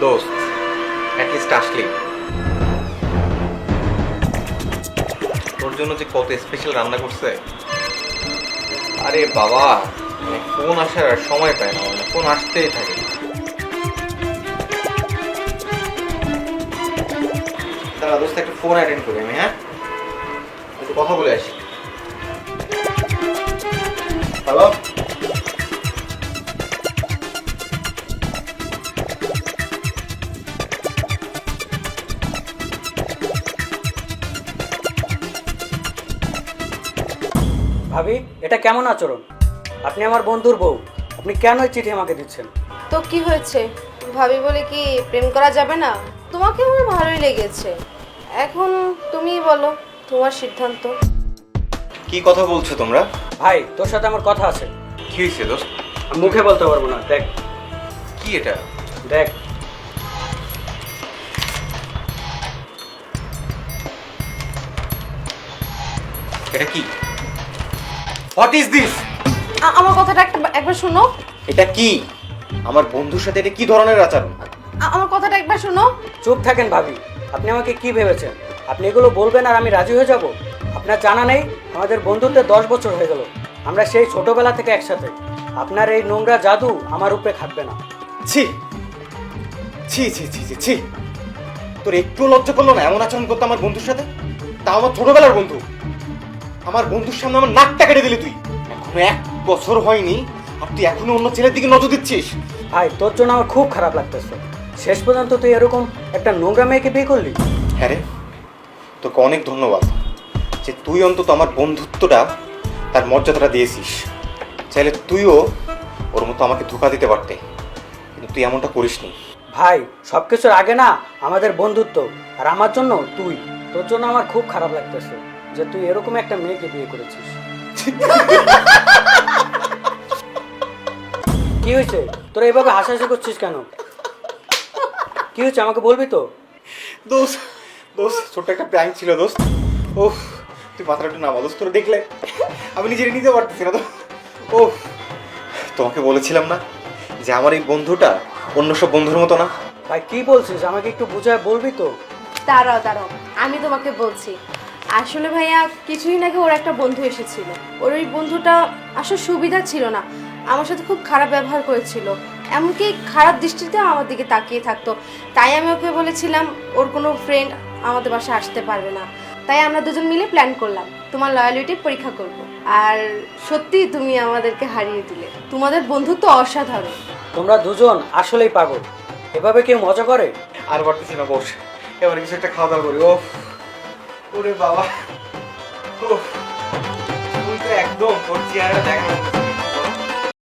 দোস্ত অ্যাটলিস্ট আসলি, তোর জন্য যে কত স্পেশাল রান্না করছে। আরে বাবা, মানে ফোন আসার আর সময় পায় না, মানে ফোন আসতেই থাকে। দাঁড়া দোস্ত, একটা ফোন অ্যাটেন্ড করি আমি। হ্যাঁ, একটু কথা বলে আসি। হ্যালো, ভাবি, এটা কেমন আচরণ? আপনি আমার বন্ধুর বউ, আপনি কেন এই চিঠি আমাকে দিচ্ছেন? তো কি হয়েছে? ভাবি বলে কি প্রেম করা যাবে না? তোমাকে আমার ভালোই লেগেছে, এখন তুমি বলো, তোমার সিদ্ধান্ত। কি কথা বলছো তোমরা? ভাই, তোর সাথে আমার কথা আছে। কি হয়েছে দোস্ত? আমি মুখে বলতে পারবো না। দেখ কি এটা? দেখ। এটা কি? What is this? আমার কথাটা একবার শোনো। এটা কি? আমার বন্ধুর সাথে এটা কি ধরনের আচরণ? আমার কথাটা একবার শোনো। চুপ থাকেন ভাবি, আপনি আমাকে কি ভেবেছেন? আপনি এগুলো বলবেন আর আমি রাজি হয়ে যাব? আপনার জানা নেই আমাদের বন্ধুত্বের 10 বছর হয়ে গেল, আমরা সেই ছোটবেলা থেকে একসাথে। আপনার এই নোংরা জাদু আমার উপরে খাটবে না। ছি ছি ছি ছি ছি ছি, তোর একটু লজ্জা করলো না এমন আচরণ করতে আমার বন্ধুর সাথে? তাও আমার ছোটবেলার বন্ধু। আমার বন্ধুর সামনে আমার নাকটা কেটে দিলি তুই। এখনো 1 বছর হয়নি আর তুই এখনো অন্য ছেলের দিকে নজর দিচ্ছিস। ভাই, তোর জন্য আমার খুব খারাপ লাগতেছে। শেষ পর্যন্ত তুই এরকম একটা নোংরা মেয়েকে বিয়ে করলি। হ্যাঁ রে, তোকে অনেক ধন্যবাদ যে তুই অন্তত আমার বন্ধুত্বটা তার মর্যাদাটা দিয়েছিস। চাইলে তুইও ওর মতো আমাকে ধোঁকা দিতে পারতে, কিন্তু তুই এমনটা করিসনি। ভাই, সব কিছুর আগে না আমাদের বন্ধুত্ব, আর আমার জন্য তুই। তোর জন্য আমার খুব খারাপ লাগতেছে যে তুই এরকম একটা মেয়েকে বিয়ে করেছিস। কি হয়েছে? তোরা এভাবে হাসাহাসি করছিস কেন? কি হয়েছে আমাকে বলবি তো? দোস্ত দোস্ত, ছোট্ট একটা প্র্যাঙ্ক ছিল দোস্ত। ওহ, তুই মাথাটা একটু নামা দোস্ত, তোরা দেখলে আমি নিজের নিতে পারতেছি না তো। ওহ, তোমাকে বলেছিলাম না যে আমার এই বন্ধুটা অন্য সব বন্ধুর মতো না। ভাই, কি বলছিস? আমাকে একটু বুঝায় বলবি তো? দাঁড়াও দাঁড়াও, আমি তোমাকে বলছি। আসলে ভাইয়া কিছুদিন আগে ওর একটা বন্ধু এসেছিল। ওর ওই বন্ধুটা আসলে সুবিধা ছিল না, আমার সাথে খুব খারাপ ব্যবহার করেছিল, এমনকি খারাপ দৃষ্টিতে আমার দিকে তাকিয়ে থাকতো। তাই আমি ওকে বলেছিলাম ওর কোনো ফ্রেন্ড আমাদের বাসায় আসতে পারবে না। তাই আমরা দুজন মিলে প্ল্যান করলাম তোমার লয়ালিটি পরীক্ষা করব। আর সত্যি তুমি আমাদেরকে হারিয়ে দিলে। তোমাদের বন্ধুত্ব অসাধারণ। তোমরা দুজন আসলেই পাগল। এভাবে কেউ মজা করে? আর পারতেছি না বস, এবার কিছু একটা খাওয়া দাওয়া করি। ও ওরে বাবা, তুই তো একদম তোর চেহারা দেখা